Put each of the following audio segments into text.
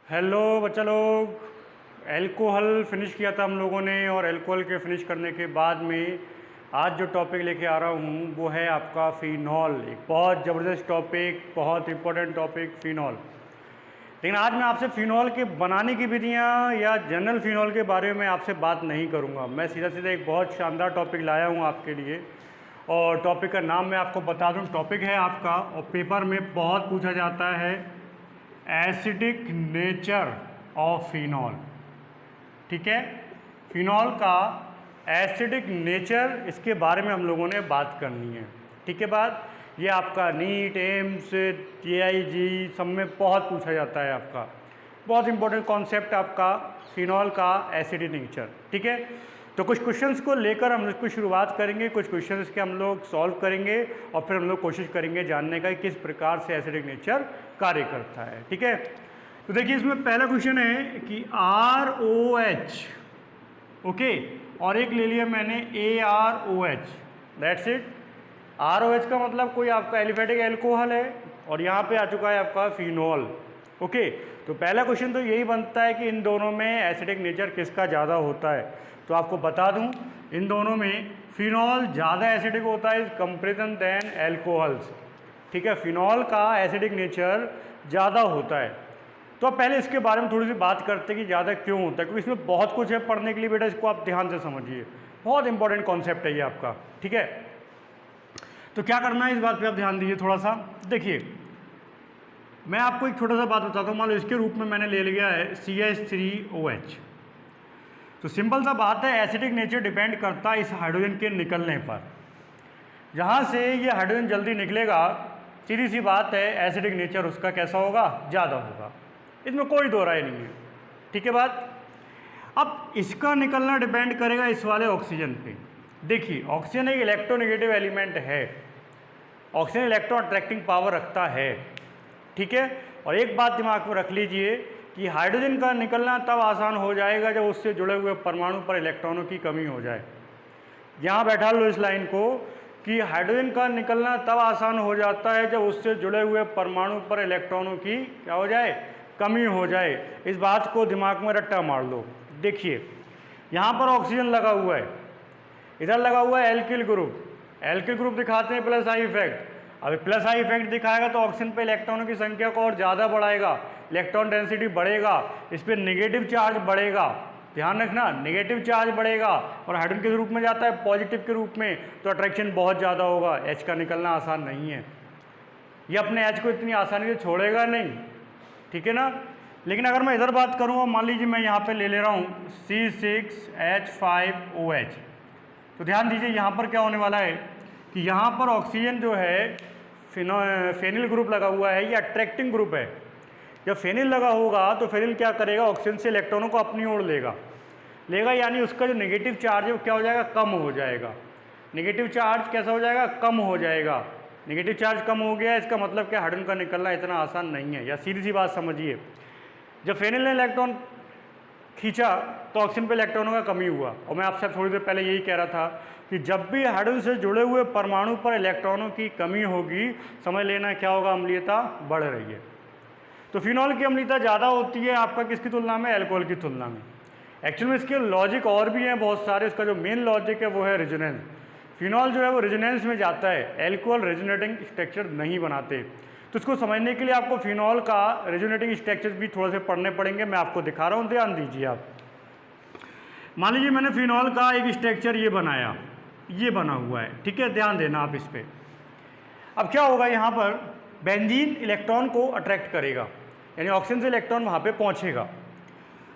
Hello बच्चा लोग। Alcohol finish किया था हम लोगों ने और एल्कोहल के फिनिश करने के बाद में आज जो टॉपिक लेके आ रहा हूँ वो है आपका फ़िनॉल। एक बहुत ज़बरदस्त टॉपिक, बहुत इम्पोर्टेंट टॉपिक फ़िनॉल। लेकिन आज मैं आपसे फ़िनॉल के बनाने की विधियाँ या जनरल फ़िनॉल के बारे में आपसे बात नहीं करूँगा। मैं सीधा सीधा एक बहुत शानदार टॉपिक लाया हूँ आपके लिए और टॉपिक का नाम मैं आपको बता दूँ। टॉपिक है आपका और पेपर में बहुत पूछा जाता है एसिडिक नेचर ऑफ फिनॉल। ठीक है, फिनॉल का एसिडिक नेचर, इसके बारे में हम लोगों ने बात करनी है। ठीक है, बात ये आपका नीट, एम्स, TIG सब में बहुत पूछा जाता है। आपका बहुत इंपॉर्टेंट कॉन्सेप्ट आपका फिनॉल का एसिडिक नेचर। ठीक है, तो कुछ क्वेश्चंस को लेकर हम लोग शुरुआत करेंगे। कुछ क्वेश्चंस के हम लोग सॉल्व करेंगे और फिर हम लोग कोशिश करेंगे जानने का किस प्रकार से एसिडिक नेचर कार्य करता है। ठीक है, तो देखिए इसमें पहला क्वेश्चन है कि ROH, ओके, और एक ले लिया मैंने AROH, दैट्स इट। ROH का मतलब कोई आपका एलिफेटिक एल्कोहल है और यहाँ पे आ चुका है आपका फिनॉल। ओके, तो पहला क्वेश्चन तो यही बनता है कि इन दोनों में एसिडिक नेचर किसका ज़्यादा होता है। तो आपको बता दूं, इन दोनों में फिनॉल ज़्यादा एसिडिक होता है इज कंपेरिजन देन एल्कोहल्स। ठीक है, फिनॉल का एसिडिक नेचर ज़्यादा होता है। तो अब पहले इसके बारे में थोड़ी सी बात करते हैं कि ज़्यादा क्यों होता है, क्योंकि इसमें बहुत कुछ है पढ़ने के लिए बेटा। इसको आप ध्यान से समझिए, बहुत इंपॉर्टेंट कॉन्सेप्ट है ये आपका। ठीक है, तो क्या करना है इस बात पे आप ध्यान दीजिए थोड़ा सा। देखिए मैं आपको एक छोटा सा बात बताता हूँ। मान लो इसके रूप में मैंने ले लिया है CH3OH। तो सिंपल सा बात है, एसिडिक नेचर डिपेंड करता है इस हाइड्रोजन के निकलने पर। जहाँ से ये हाइड्रोजन जल्दी निकलेगा, सीधी सी बात है, एसिडिक नेचर उसका कैसा होगा, ज़्यादा होगा। इसमें कोई दो राय नहीं है। ठीक है बात। अब इसका निकलना डिपेंड करेगा इस वाले ऑक्सीजन पे। देखिए ऑक्सीजन एक इलेक्ट्रोनेगेटिव एलिमेंट है, ऑक्सीजन इलेक्ट्रॉन अट्रैक्टिंग पावर रखता है। ठीक है, और एक बात दिमाग में रख लीजिए कि हाइड्रोजन का निकलना तब आसान हो जाएगा जब उससे जुड़े हुए परमाणु पर इलेक्ट्रॉनों की कमी हो जाए। यहाँ बैठा लो इस लाइन को कि हाइड्रोजन का निकलना तब आसान हो जाता है जब उससे जुड़े हुए परमाणु पर इलेक्ट्रॉनों की क्या हो जाए, कमी हो जाए। इस बात को दिमाग में रट्टा मार लो। देखिए यहाँ पर ऑक्सीजन लगा हुआ है, इधर लगा हुआ है एल्किल ग्रुप। एल्किल ग्रुप दिखाते हैं प्लस आई इफेक्ट। अभी प्लस आई इफेक्ट दिखाएगा तो ऑक्सीजन पे इलेक्ट्रॉनों की संख्या को और ज़्यादा बढ़ाएगा, इलेक्ट्रॉन डेंसिटी बढ़ेगा, इस पर नेगेटिव चार्ज बढ़ेगा। ध्यान रखना, नेगेटिव चार्ज बढ़ेगा और हाइड्रोजन के रूप में जाता है पॉजिटिव के रूप में, तो अट्रैक्शन बहुत ज़्यादा होगा। H का निकलना आसान नहीं है, ये अपने H को इतनी आसानी से छोड़ेगा नहीं। ठीक है ना। लेकिन अगर मैं इधर बात करूँ, मान लीजिए मैं यहाँ पे ले ले रहा हूँ C6H5OH, तो ध्यान दीजिए यहाँ पर क्या होने वाला है कि यहाँ पर ऑक्सीजन जो है फेनिल ग्रुप लगा हुआ है, ये अट्रैक्टिंग ग्रुप है। जब फेनिल लगा होगा तो फेनिल क्या करेगा, ऑक्सीजन से इलेक्ट्रॉनों को अपनी ओर लेगा यानी उसका जो नेगेटिव चार्ज है वो क्या हो जाएगा, कम हो जाएगा। नेगेटिव चार्ज कैसा हो जाएगा, कम हो जाएगा। नेगेटिव चार्ज कम हो गया, इसका मतलब क्या, हाइड्रोजन का निकलना इतना आसान नहीं है। या सीधी सी बात समझिए, जब फेनिल ने इलेक्ट्रॉन खींचा तो ऑक्सीजन पे इलेक्ट्रॉनों का कमी हुआ। और मैं आपसे थोड़ी देर पहले यही कह रहा था कि जब भी हाइड्रोजन से जुड़े हुए परमाणु पर इलेक्ट्रॉनों की कमी होगी, समझ लेना क्या होगा, अम्लीयता बढ़ रही है। तो फिनॉल की अम्लीयता ज़्यादा होती है आपका किसकी तुलना में, एल्कोहल की तुलना में। एक्चुअली में इसके लॉजिक और भी हैं बहुत सारे। इसका जो मेन लॉजिक है वो है रेजोनेंस। फिनॉल जो है वो रेजोनेंस में जाता है, एल्कोहल रेजोनेटिंग स्ट्रक्चर नहीं बनाते। तो इसको समझने के लिए आपको फिनॉल का रेजोनेटिंग स्ट्रक्चर भी थोड़े से पढ़ने पड़ेंगे। मैं आपको दिखा रहा हूँ, ध्यान दीजिए आप। मान लीजिए मैंने फिनॉल का एक स्ट्रक्चर ये बनाया, ये बना हुआ है। ठीक है, ध्यान देना आप इस पर। अब क्या होगा, यहाँ पर बेंजीन इलेक्ट्रॉन को अट्रैक्ट करेगा, यानी ऑक्सीजन से इलेक्ट्रॉन वहाँ पे पहुँचेगा।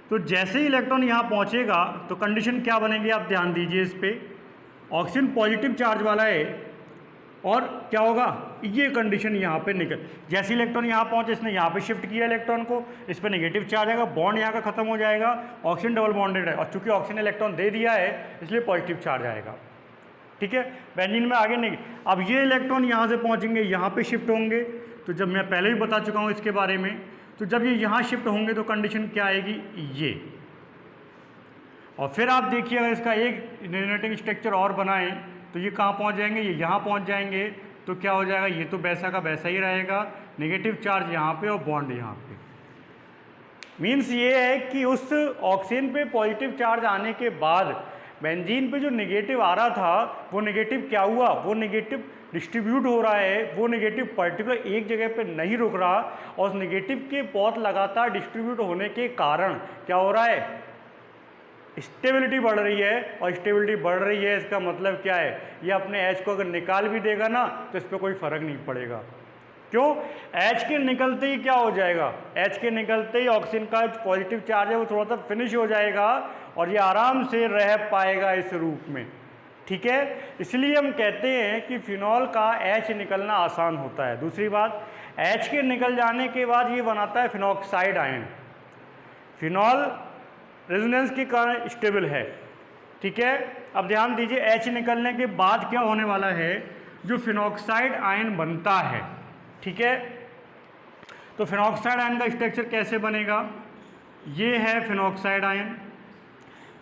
तो जैसे ही इलेक्ट्रॉन यहाँ पहुँचेगा तो कंडीशन क्या बनेगी, आप ध्यान दीजिए इस पर। ऑक्सीजन पॉजिटिव चार्ज वाला है और क्या होगा, ये कंडीशन यहाँ पे निकल, जैसे इलेक्ट्रॉन यहाँ पहुँचे, इसने यहाँ पे शिफ्ट किया इलेक्ट्रॉन को, इस पर नेगेटिव चार्ज आएगा, बॉन्ड यहाँ का खत्म हो जाएगा, ऑक्सीजन डबल बॉन्डेड है और चूंकि ऑक्सीजन इलेक्ट्रॉन दे दिया है इसलिए पॉजिटिव चार्ज आएगा। ठीक है, बेंजीन में आगे नहीं। अब ये इलेक्ट्रॉन यहाँ से पहुँचेंगे, यहाँ पे शिफ्ट होंगे। तो जब मैं पहले भी बता चुका हूँ इसके बारे में, तो जब ये यहाँ शिफ्ट होंगे तो कंडीशन क्या आएगी, ये। और फिर आप देखिए अगर इसका एक रेजोनेटिंग स्ट्रक्चर और बनाएं तो ये कहाँ पहुँच जाएंगे, ये यहाँ पहुँच जाएंगे। तो क्या हो जाएगा, ये तो वैसा का वैसा ही रहेगा, नेगेटिव चार्ज यहाँ पे और बॉन्ड यहाँ पे। मीन्स ये है कि उस ऑक्सीजन पे पॉजिटिव चार्ज आने के बाद बेंजीन पे जो नेगेटिव आ रहा था वो नेगेटिव क्या हुआ, वो नेगेटिव डिस्ट्रीब्यूट हो रहा है, वो नेगेटिव पर्टिकुलर एक जगह पे नहीं रुक रहा, और उस नेगेटिव के बहुत लगातार डिस्ट्रीब्यूट होने के कारण क्या हो रहा है, स्टेबिलिटी बढ़ रही है। और स्टेबिलिटी बढ़ रही है इसका मतलब क्या है, ये अपने एच को अगर निकाल भी देगा ना तो इस पर कोई फर्क नहीं पड़ेगा। क्यों, एच के निकलते ही क्या हो जाएगा, एच के निकलते ही ऑक्सीजन का पॉजिटिव चार्ज है वो थोड़ा सा फिनिश हो जाएगा और ये आराम से रह पाएगा इस रूप में। ठीक है, इसलिए हम कहते हैं कि फिनॉल का एच निकलना आसान होता है। दूसरी बात, एच के निकल जाने के बाद ये बनाता है फिनॉक्साइड आयन। फिनॉल रेजोनेंस के कारण स्टेबल है। ठीक है, अब ध्यान दीजिए, एच निकलने के बाद क्या होने वाला है, जो फिनॉक्साइड आयन बनता है। ठीक है, तो फिनॉक्साइड आयन का स्ट्रक्चर कैसे बनेगा, ये है फिनॉक्साइड आयन।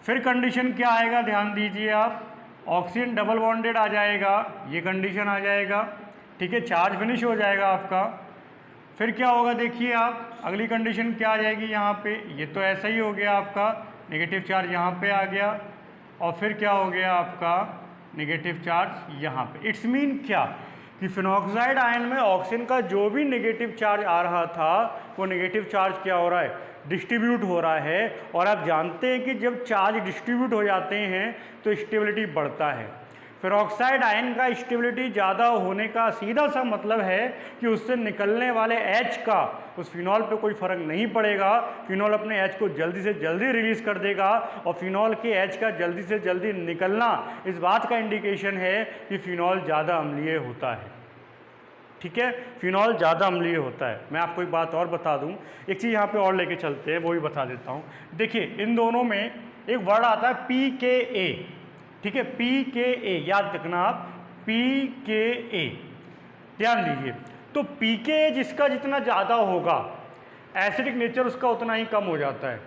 फिर कंडीशन क्या आएगा, ध्यान दीजिए आप, ऑक्सीजन डबल बॉन्डेड आ जाएगा, ये कंडीशन आ जाएगा। ठीक है, चार्ज फिनिश हो जाएगा आपका। फिर क्या होगा, देखिए आप, अगली कंडीशन क्या आ जाएगी यहाँ पे, ये तो ऐसा ही हो गया आपका, नेगेटिव चार्ज यहाँ पे आ गया, और फिर क्या हो गया आपका, नेगेटिव चार्ज यहाँ पे। इट्स मीन क्या कि फिनॉक्साइड आयन में ऑक्सीजन का जो भी नेगेटिव चार्ज आ रहा था वो नेगेटिव चार्ज क्या हो रहा है, डिस्ट्रीब्यूट हो रहा है। और आप जानते हैं कि जब चार्ज डिस्ट्रीब्यूट हो जाते हैं तो स्टेबिलिटी बढ़ता है। फिनॉक्साइड आयन का स्टेबिलिटी ज़्यादा होने का सीधा सा मतलब है कि उससे निकलने वाले एच का उस फिनॉल पे कोई फ़र्क नहीं पड़ेगा। फिनॉल अपने एच को जल्दी से जल्दी रिलीज़ कर देगा, और फिनॉल के एच का जल्दी से जल्दी निकलना इस बात का इंडिकेशन है कि फिनॉल ज़्यादा अम्लीय होता है। ठीक है, फिनॉल ज़्यादा अम्लीय होता है। मैं आपको एक बात और बता दूं, एक चीज़ यहाँ पे और लेके चलते हैं, वो भी बता देता हूँ। देखिए, इन दोनों में एक वर्ड आता है pKa। ठीक है, pKa याद रखना आप, pKa ध्यान दीजिए। तो pKa जिसका जितना ज़्यादा होगा एसिडिक नेचर उसका उतना ही कम हो जाता है।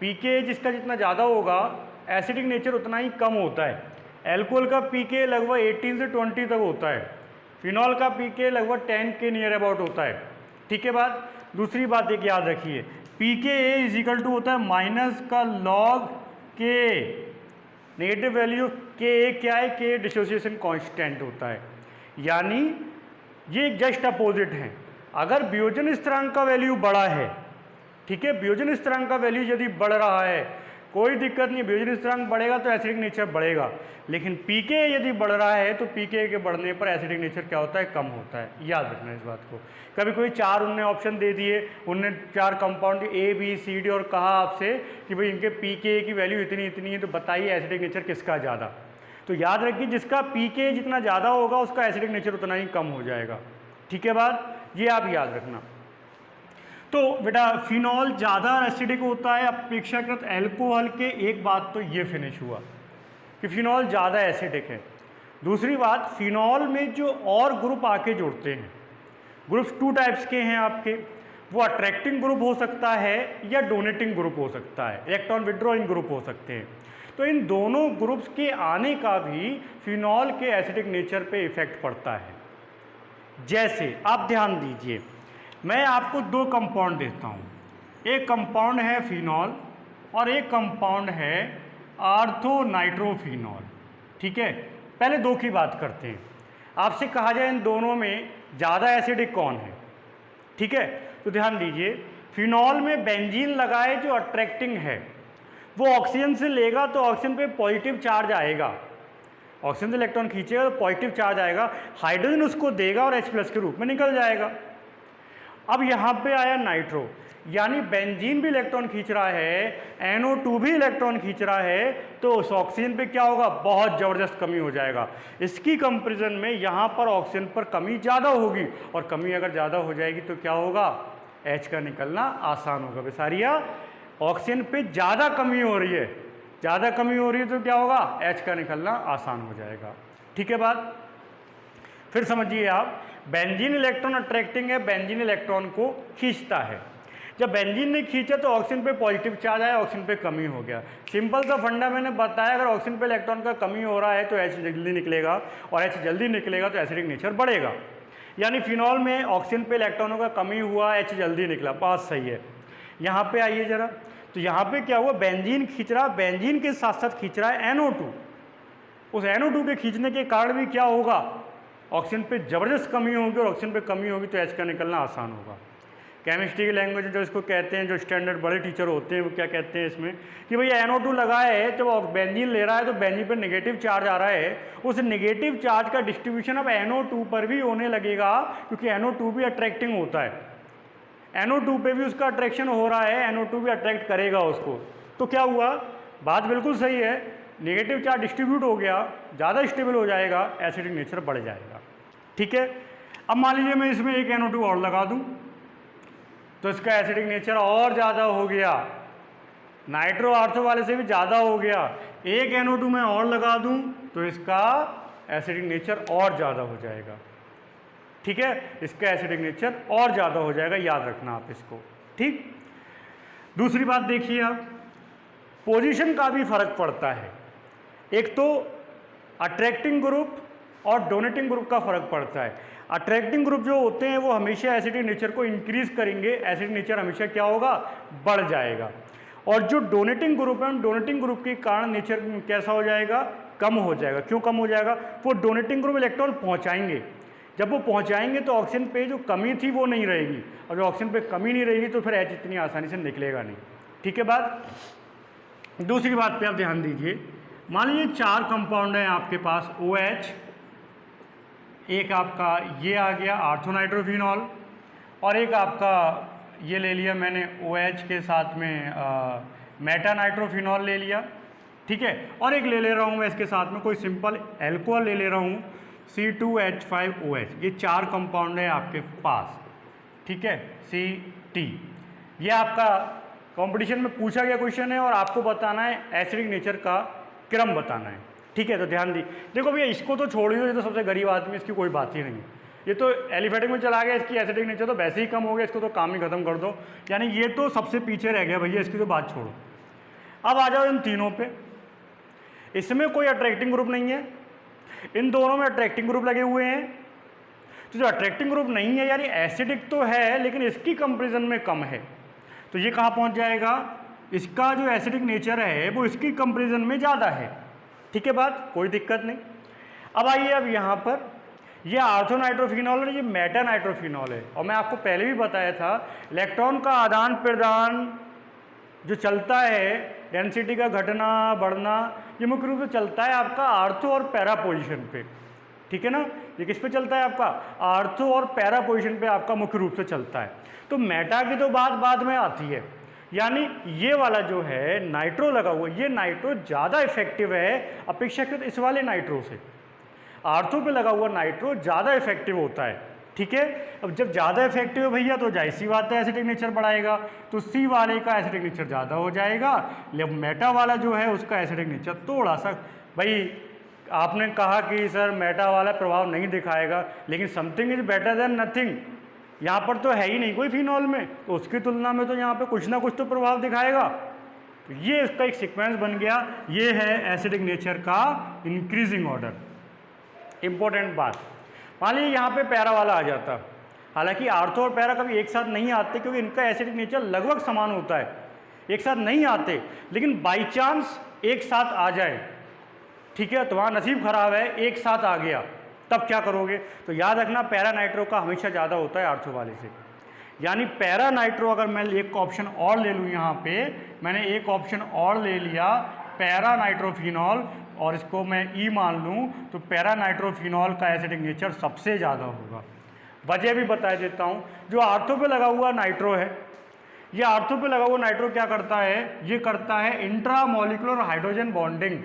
pKa जिसका जितना ज़्यादा होगा एसिडिक नेचर उतना ही कम होता है। एल्कोहल का pKa लगभग 18 से 20 तक होता है, फिनॉल का pKa लगभग 10 के नियर अबाउट होता है। ठीक है बात। दूसरी बात एक याद रखिए, pKa इज इक्वल टू होता है माइनस का log K। Negative value Ka क्या है, K डिसोसिएशन कांस्टेंट होता है, यानी ये जस्ट अपोजिट है। अगर वियोजन स्थिरांक का वैल्यू बड़ा है, ठीक है, वियोजन स्थिरांक का वैल्यू यदि बढ़ रहा है कोई दिक्कत नहीं, वियोजन स्थिरांक बढ़ेगा तो एसिडिक नेचर बढ़ेगा। लेकिन pKa यदि बढ़ रहा है तो pKa के बढ़ने पर एसिडिक नेचर क्या होता है, कम होता है। याद रखना इस बात को। कभी कोई चार उनने ऑप्शन दे दिए, उनने चार compound A B C D और कहा आपसे कि भाई इनके pKa की वैल्यू इतनी इतनी है, तो बताइए एसिडिक नेचर किसका ज़्यादा। तो याद रखिए, जिसका pKa जितना ज़्यादा होगा उसका एसिडिक नेचर उतना ही कम हो जाएगा। ठीक है बात, ये आप याद रखना। तो बेटा फिनॉल ज़्यादा एसिडिक होता है अपेक्षाकृत एल्कोहल के। एक बात तो ये फिनिश हुआ कि फिनॉल ज़्यादा एसिडिक है। दूसरी बात, फिनॉल में जो और ग्रुप आके जुड़ते हैं, ग्रुप्स टू टाइप्स के हैं आपके, वो अट्रैक्टिंग ग्रुप हो सकता है या डोनेटिंग ग्रुप हो सकता है, इलेक्ट्रॉन विड्रॉइंग ग्रुप हो सकते हैं। तो इन दोनों ग्रुप्स के आने का भी फिनॉल के एसिडिक नेचर पे इफेक्ट पड़ता है। जैसे आप ध्यान दीजिए, मैं आपको दो कंपाउंड देता हूँ, एक कंपाउंड है फिनॉल और एक कंपाउंड है आर्थोनाइट्रोफिनॉल। ठीक है, पहले दो की बात करते हैं। आपसे कहा जाए इन दोनों में ज़्यादा एसिडिक कौन है, ठीक है, तो ध्यान दीजिए, फिनॉल में बेंजीन लगाए जो अट्रैक्टिंग है, वो ऑक्सीजन से लेगा तो ऑक्सीजन पे पॉजिटिव चार्ज आएगा, ऑक्सीजन से इलेक्ट्रॉन खींचेगा तो पॉजिटिव चार्ज आएगा, हाइड्रोजन उसको देगा और H+ के रूप में निकल जाएगा। अब यहाँ पे आया नाइट्रो, यानी बेंजीन भी इलेक्ट्रॉन खींच रहा है, NO2 भी इलेक्ट्रॉन खींच रहा है, तो उस ऑक्सीजन पे क्या होगा, बहुत ज़बरदस्त कमी हो जाएगा। इसकी कंपेरिजन में यहाँ पर ऑक्सीजन पर कमी ज़्यादा होगी, और कमी अगर ज़्यादा हो जाएगी तो क्या होगा, H का निकलना आसान होगा। बेसारिया ऑक्सीजन पे ज़्यादा कमी हो रही है, ज़्यादा कमी हो रही है तो क्या होगा, H का निकलना आसान हो जाएगा। ठीक है बात। फिर समझिए आप, बेंजीन इलेक्ट्रॉन अट्रैक्टिंग है, बेंजीन इलेक्ट्रॉन को खींचता है। जब बेंजीन ने खींचा तो ऑक्सीजन पे पॉजिटिव चार्ज आया, ऑक्सीजन पे कमी हो गया। सिंपल सा फंडा मैंने बताया, अगर ऑक्सीजन पे इलेक्ट्रॉन का कमी हो रहा है तो H जल्दी निकलेगा, और H जल्दी निकलेगा तो एसिडिक नेचर बढ़ेगा। यानी फिनॉल में ऑक्सीजन पे इलेक्ट्रॉनों का कमी हुआ, H जल्दी निकला, बात सही है। यहाँ पे आइए ज़रा, तो यहाँ पे क्या हुआ, बेंजीन खींच रहा, बेंजीन के साथ साथ खींच रहा है NO2। उस NO2 के खींचने के कारण भी क्या होगा, ऑक्सीजन पे ज़बरदस्त कमी होगी, और ऑक्सीजन पे कमी होगी तो H का निकलना आसान होगा। केमिस्ट्री की लैंग्वेज जो इसको कहते हैं, जो स्टैंडर्ड बड़े टीचर होते हैं वो क्या कहते हैं इसमें, कि भैया NO2 लगा है, जब बेंजीन ले रहा है तो बेंजीन पर नेगेटिव चार्ज आ रहा है, उस नेगेटिव चार्ज का डिस्ट्रीब्यूशन अब NO2 पर भी होने लगेगा, क्योंकि NO2 भी अट्रैक्टिंग होता है, NO2 पे भी उसका अट्रैक्शन हो रहा है, NO2 भी अट्रैक्ट करेगा उसको। तो क्या हुआ, बात बिल्कुल सही है, नेगेटिव चार्ज डिस्ट्रीब्यूट हो गया, ज़्यादा स्टेबल हो जाएगा, एसिडिक नेचर बढ़ जाएगा। ठीक है, अब मान लीजिए मैं इसमें एक NO2 और लगा दूं तो इसका एसिडिक नेचर और ज़्यादा हो गया, नाइट्रो आर्थो वाले से भी ज़्यादा हो गया। एक NO2 मैं और लगा दूं तो इसका एसिडिक नेचर और ज़्यादा हो जाएगा। ठीक है, इसका एसिडिक नेचर और ज़्यादा हो जाएगा, याद रखना आप इसको। ठीक, दूसरी बात देखिए आप, पोजीशन का भी फर्क पड़ता है। एक तो अट्रैक्टिंग ग्रुप और डोनेटिंग ग्रुप का फर्क पड़ता है। अट्रैक्टिंग ग्रुप जो होते हैं वो हमेशा एसिडिक नेचर को इंक्रीज करेंगे, एसिडिक नेचर हमेशा क्या होगा, बढ़ जाएगा। और जो डोनेटिंग ग्रुप है, डोनेटिंग ग्रुप के कारण नेचर कैसा हो जाएगा, कम हो जाएगा। क्यों कम हो जाएगा, वो डोनेटिंग ग्रुप इलेक्ट्रॉन पहुंचाएंगे, जब वो पहुंचाएंगे तो ऑक्सीजन पे जो कमी थी वो नहीं रहेगी, और जो ऑक्सीजन पे कमी नहीं रहेगी तो फिर H इतनी आसानी से निकलेगा नहीं। ठीक है बात। दूसरी बात पे आप ध्यान दीजिए, मान लीजिए 4 कंपाउंड हैं आपके पास, OH, एक आपका ये आ गया आर्थोनाइट्रोफिनॉल, और एक आपका ये ले लिया मैंने OH के साथ में मेटानाइट्रोफिनॉल ले लिया। ठीक है, और एक ले रहा हूँ मैं इसके साथ में कोई सिंपल एल्कोहल ले रहा हूँ, C2H5OH। ये 4 कंपाउंड है आपके पास। ठीक है, CT, ये आपका कंपटीशन में पूछा गया क्वेश्चन है, और आपको बताना है एसिडिक नेचर का क्रम बताना है। ठीक है, तो ध्यान दी, देखो भैया इसको तो छोड़ दो, ये तो सबसे गरीब आदमी, इसकी कोई बात ही नहीं है, ये तो एलिफेटिक में चला गया, इसकी एसिडिक नेचर तो वैसे ही कम हो गया, इसको तो काम ही खत्म कर दो, यानी ये तो सबसे पीछे रह गया भैया, इसकी तो बात छोड़ो। अब आ जाओ इन तीनों पे, इसमें कोई अट्रैक्टिंग ग्रुप नहीं है, इन दोनों में अट्रैक्टिंग ग्रुप लगे हुए हैं। तो जो अट्रैक्टिंग ग्रुप नहीं है यानी एसिडिक तो है लेकिन इसकी कंपेरिजन में कम है, तो ये कहाँ पहुँच जाएगा, इसका जो एसिडिक नेचर है वो इसकी कंपेरिजन में ज़्यादा है। ठीक है बात, कोई दिक्कत नहीं। अब आइए, अब यहाँ पर ये आर्थोनाइट्रोफिनॉल और ये मेटानाइट्रोफिनॉल है, और मैं आपको पहले भी बताया था इलेक्ट्रॉन का आदान प्रदान जो चलता है, डेंसिटी का घटना बढ़ना, ये मुख्य रूप से चलता है आपका आर्थो और पैरा पोजीशन पे। ठीक है ना, ये किस पे चलता है आपका, आर्थो और पैरा पोजीशन पे आपका मुख्य रूप से चलता है। तो मेटा की तो बात बाद में आती है, यानी ये वाला जो है नाइट्रो लगा हुआ, ये नाइट्रो ज़्यादा इफेक्टिव है अपेक्षाकृत इस वाले नाइट्रो से। आर्थो पे लगा हुआ नाइट्रो ज़्यादा इफेक्टिव होता है। ठीक है, अब जब ज़्यादा इफेक्टिव है भैया तो जाहिर सी बात है एसिडिक नेचर बढ़ाएगा, तो C वाले का एसिडिक नेचर ज़्यादा हो जाएगा, लेकिन मेटा वाला जो है उसका एसिडिक नेचर थोड़ा सा, भाई आपने कहा कि सर मेटा वाला प्रभाव नहीं दिखाएगा, लेकिन something is better than nothing, यहाँ पर तो है ही नहीं कोई फिनॉल में, तो उसकी तुलना में तो यहाँ पे कुछ ना कुछ तो प्रभाव दिखाएगा। तो ये इसका एक सीक्वेंस बन गया, ये है एसिडिक नेचर का इंक्रीजिंग ऑर्डर। इंपॉर्टेंट बात, मान लीजिए यहाँ पे पैरा वाला आ जाता, हालांकि आर्थो और पैरा कभी एक साथ नहीं आते क्योंकि इनका एसिडिक नेचर लगभग समान होता है, एक साथ नहीं आते, लेकिन बाई चांस एक साथ आ जाए, ठीक है, तो वहाँ नसीब खराब है, एक साथ आ गया, तब क्या करोगे, तो याद रखना पैरा नाइट्रो का हमेशा ज़्यादा होता है आर्थो वाले से। यानी पैरा नाइट्रो, अगर मैं एक ऑप्शन और ले लूँ, यहाँ पे मैंने एक ऑप्शन और ले लिया पैरा नाइट्रोफिनॉल, और इसको मैं ई मान लूँ, तो पैरा नाइट्रोफिनॉल का एसिडिक नेचर सबसे ज़्यादा होगा। वजह भी बता देता हूँ, जो आर्थो पे लगा हुआ नाइट्रो है, ये आर्थो पे लगा हुआ नाइट्रो क्या करता है, ये करता है intramolecular hydrogen bonding,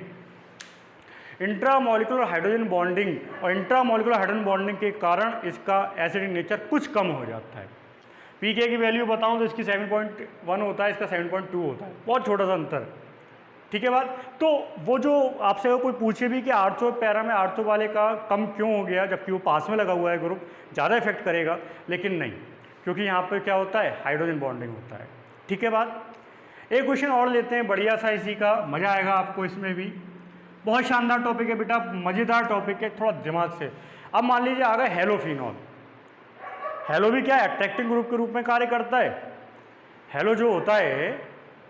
intramolecular hydrogen bonding, और इंट्रामोलिकुलर हाइड्रोजन बॉन्डिंग के कारण इसका एसिडिक नेचर कुछ कम हो जाता है। पीके की वैल्यू बताऊं तो इसकी 7.1 होता है, इसका 7.2 होता है, बहुत छोटा सा अंतर। ठीक है बात, तो वो जो आपसे कोई पूछे भी कि आर्थो पैरा में आर्थो वाले का कम क्यों हो गया, जबकि वो पास में लगा हुआ है ग्रुप, ज़्यादा इफेक्ट करेगा, लेकिन नहीं, क्योंकि यहाँ पर क्या होता है, हाइड्रोजन बॉन्डिंग होता है। ठीक है बात, एक क्वेश्चन और लेते हैं बढ़िया सा, इसी का मज़ा आएगा आपको, इसमें भी बहुत शानदार टॉपिक है बेटा, मज़ेदार टॉपिक है, थोड़ा दिमाग से। अब मान लीजिए आ गए हेलोफिनॉल। हेलो भी क्या है, अट्रैक्टिंग ग्रुप के रूप में कार्य करता है, हेलो जो होता है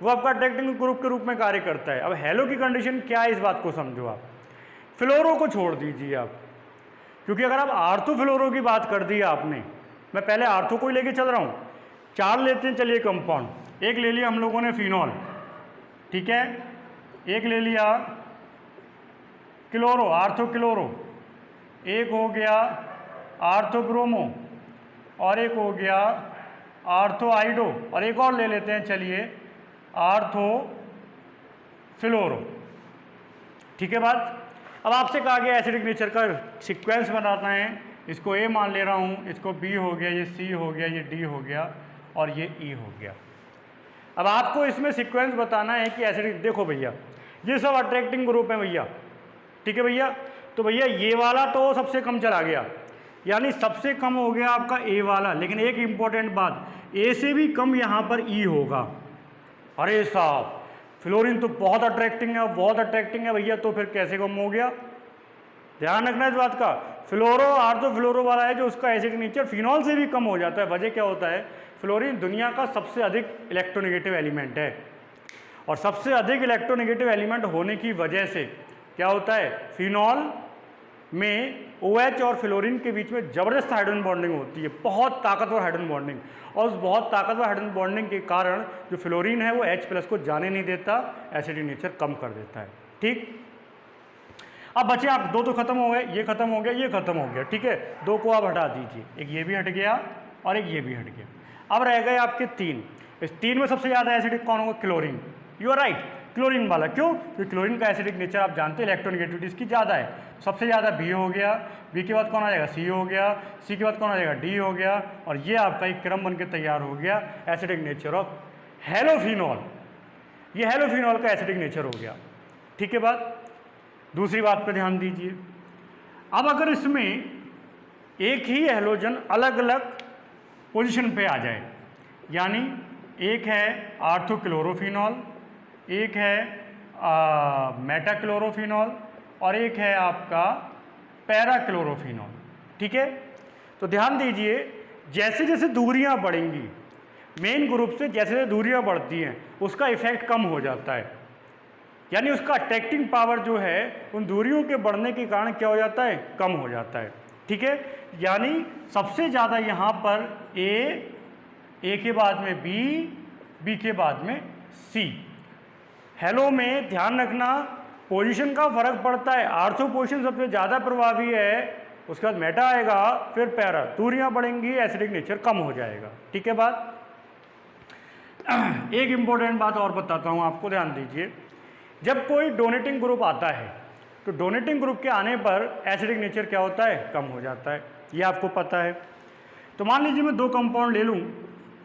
वो आपका अट्रैक्टिंग ग्रुप के रूप में कार्य करता है। अब हेलो की कंडीशन क्या है, इस बात को समझो आप। फ्लोरो को छोड़ दीजिए आप, क्योंकि अगर आप आर्थो फ्लोरो की बात कर दी आपने, मैं पहले आर्थो को ही लेके चल रहा हूँ। 4 लेते हैं चलिए कंपाउंड। एक ले लिया हम लोगों ने फिनॉल, ठीक है, एक ले लिया क्लोरो, आर्थो क्लोरो, एक हो गया आर्थो ब्रोमो, और एक हो गया आर्थो आइडो, और एक और ले लेते हैं चलिए आर्थो फ्लोरो, ठीक है बात। अब आपसे कहा गया एसिडिक नेचर का सीक्वेंस बनाना है। इसको ए मान ले रहा हूँ, इसको बी हो गया, ये सी हो गया, ये डी हो गया, और ये ई हो गया। अब आपको इसमें सीक्वेंस बताना है कि एसिडिक, देखो भैया ये सब अट्रैक्टिंग ग्रुप है भैया, ठीक है भैया। तो भैया ये वाला तो सबसे कम चला गया, यानी सबसे कम हो गया आपका ए वाला। लेकिन एक इंपॉर्टेंट बात, ए से भी कम यहाँ पर ई होगा। अरे साहब फ्लोरीन तो बहुत अट्रैक्टिंग है, बहुत अट्रैक्टिंग है भैया, तो फिर कैसे कम हो गया? ध्यान रखना इस बात का। फ्लोरो आर्थो फ्लोरो वाला है जो उसका एसिडिक नेचर फिनॉल से भी कम हो जाता है। वजह क्या होता है, फ्लोरीन दुनिया का सबसे अधिक इलेक्ट्रोनेगेटिव एलिमेंट है, और सबसे अधिक इलेक्ट्रोनेगेटिव एलिमेंट होने की वजह से क्या होता है, फिनॉल में OH और फ्लोरीन के बीच में ज़बरदस्त हाइड्रोजन बॉन्डिंग होती है, बहुत ताकतवर हाइड्रोजन बॉन्डिंग। और उस बहुत ताकतवर हाइड्रोजन बॉन्डिंग के कारण जो फ्लोरीन है वो H+ को जाने नहीं देता, एसिडिक नेचर कम कर देता है, ठीक। अब बचे आप दो तो खत्म हो गए, ये खत्म हो गया, ये खत्म हो गया, ठीक है। 2 को आप हटा दीजिए, एक ये भी हट गया और एक ये भी हट गया। अब रह गए आपके 3। इस 3 में सबसे ज़्यादा एसिडिक कौन होगा? Chlorine. You are right, chlorine वाला। क्यों? क्योंकि क्लोरीन का एसिडिक नेचर आप जानते हैं, इलेक्ट्रोनेगेटिविटी इसकी ज़्यादा है। सबसे ज़्यादा बी हो गया, बी के बाद कौन आ जाएगा? सी हो गया, सी के बाद कौन आ जाएगा? डी हो गया, और ये आपका एक क्रम बन के तैयार हो गया एसिडिक नेचर ऑफ हेलोफिनॉल। ये हेलोफिनॉल का एसिडिक नेचर हो गया, ठीक है बात। दूसरी बात पर ध्यान दीजिए, अब अगर इसमें एक ही हेलोजन अलग अलग पोजीशन पे आ जाए, यानी एक है आर्थोक्लोरोफिनॉल, एक है मेटाक्लोरोफिनॉल, और एक है आपका पैराक्लोरोफिनॉल, ठीक है। तो ध्यान दीजिए, जैसे जैसे दूरियां बढ़ेंगी मेन ग्रुप से, जैसे जैसे दूरियां बढ़ती हैं उसका इफेक्ट कम हो जाता है, यानी उसका अट्रैक्टिंग पावर जो है उन दूरियों के बढ़ने के कारण क्या हो जाता है? कम हो जाता है, ठीक है। यानी सबसे ज़्यादा यहाँ पर ए के बाद में बी के बाद में सी। हेलो में ध्यान रखना पोजीशन का फर्क पड़ता है, आर्थो पोजीशन सबसे ज़्यादा प्रभावी है, उसके बाद मेटा आएगा, फिर पैरा। दूरियाँ बढ़ेंगी, एसिडिक नेचर कम हो जाएगा, ठीक है बात। एक इम्पोर्टेंट बात और बताता हूँ आपको, ध्यान दीजिए। जब कोई डोनेटिंग ग्रुप आता है तो डोनेटिंग ग्रुप के आने पर एसिडिक नेचर क्या होता है? कम हो जाता है, ये आपको पता है। तो मान लीजिए मैं 2 कंपाउंड ले लूँ,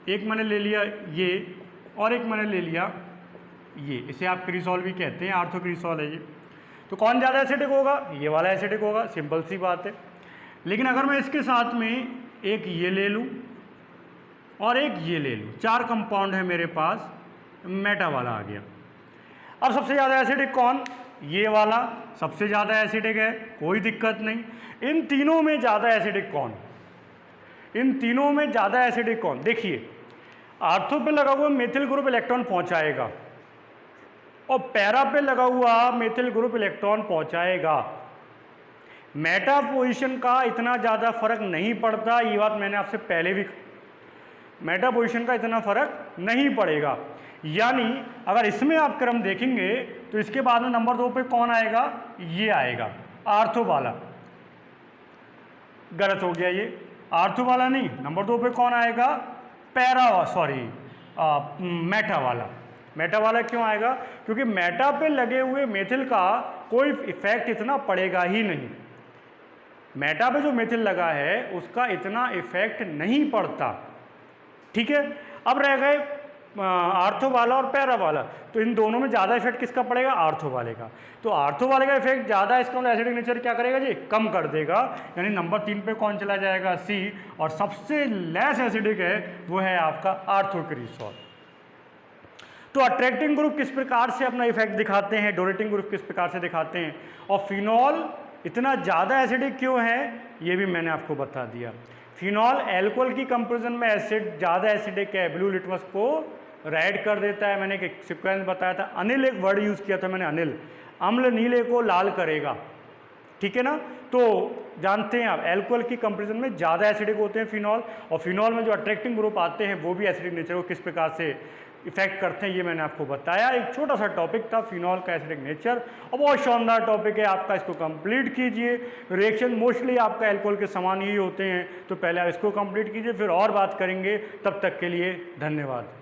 एक मैंने ले लिया ये और एक मैंने ले लिया ये, इसे आप क्रिसॉल भी कहते हैं, आर्थो क्रिसॉल है ये। तो कौन ज़्यादा एसिडिक होगा? ये वाला एसिडिक होगा, सिंपल सी बात है। लेकिन अगर मैं इसके साथ में एक ये ले लूँ और एक ये ले लूँ, 4 कंपाउंड है मेरे पास, मेटा वाला आ गया। अब सबसे ज़्यादा एसिडिक कौन? ये वाला सबसे ज़्यादा एसिडिक है, कोई दिक्कत नहीं। इन तीनों में ज़्यादा एसिडिक कौन? इन तीनों में ज़्यादा एसिडिक कौन? देखिए, आर्थो पे लगा हुआ मेथिल ग्रुप इलेक्ट्रॉन पहुंचाएगा और पैरा पे लगा हुआ मेथिल ग्रुप इलेक्ट्रॉन पहुंचाएगा। मेटा पोजीशन का इतना ज़्यादा फर्क नहीं पड़ता, ये बात मैंने आपसे पहले भी, मेटा पोजीशन का इतना फर्क नहीं पड़ेगा। यानी अगर इसमें आप क्रम देखेंगे तो इसके बाद में नंबर 2 पे कौन आएगा? ये आएगा, आर्थो वाला। गलत हो गया, ये आर्थो वाला नहीं, नंबर 2 पे कौन आएगा? मेटा वाला। मेटा वाला क्यों आएगा? क्योंकि मेटा पे लगे हुए मेथिल का कोई इफेक्ट इतना पड़ेगा ही नहीं। मेटा पे जो मेथिल लगा है उसका इतना इफेक्ट नहीं पड़ता, ठीक है। अब रह गए आर्थो वाला और पैरा वाला, तो इन दोनों में ज़्यादा इफेक्ट किसका पड़ेगा? आर्थो वाले का। तो आर्थो वाले का इफेक्ट ज़्यादा, इसका मतलब एसिडिक नेचर क्या करेगा जी? कम कर देगा। यानी नंबर 3 पे कौन चला जाएगा? सी। और सबसे लेस एसिडिक है वो है आपका आर्थोक्रिसॉल। तो अट्रैक्टिंग ग्रुप किस प्रकार से अपना इफेक्ट दिखाते हैं, डोनेटिंग ग्रुप किस प्रकार से दिखाते हैं, और फिनॉल इतना ज़्यादा एसिडिक क्यों है ये भी मैंने आपको बता दिया। फिनॉल एल्कोहल की कंपेरिजन में एसिड ज़्यादा एसिडिक है, ब्लू लिटमस को रेड कर देता है। मैंने एक सीक्वेंस बताया था, अनिल एक वर्ड यूज़ किया था मैंने, अनिल, अम्ल नीले को लाल करेगा, ठीक है ना। तो जानते हैं आप एल्कोहल की कंपेरिजन में ज़्यादा एसिडिक होते हैं फिनॉल, और फिनॉल में जो अट्रैक्टिंग ग्रुप आते हैं वो भी एसिडिक नेचर को किस प्रकार से इफेक्ट करते हैं ये मैंने आपको बताया। एक छोटा सा टॉपिक था फिनॉल का एसिडिक नेचर, और बहुत शानदार टॉपिक है आपका, इसको कंप्लीट कीजिए। रिएक्शन मोस्टली आपका एल्कोहल के समान ही होते हैं, तो पहले आप इसको कंप्लीट कीजिए, फिर और बात करेंगे। तब तक के लिए धन्यवाद।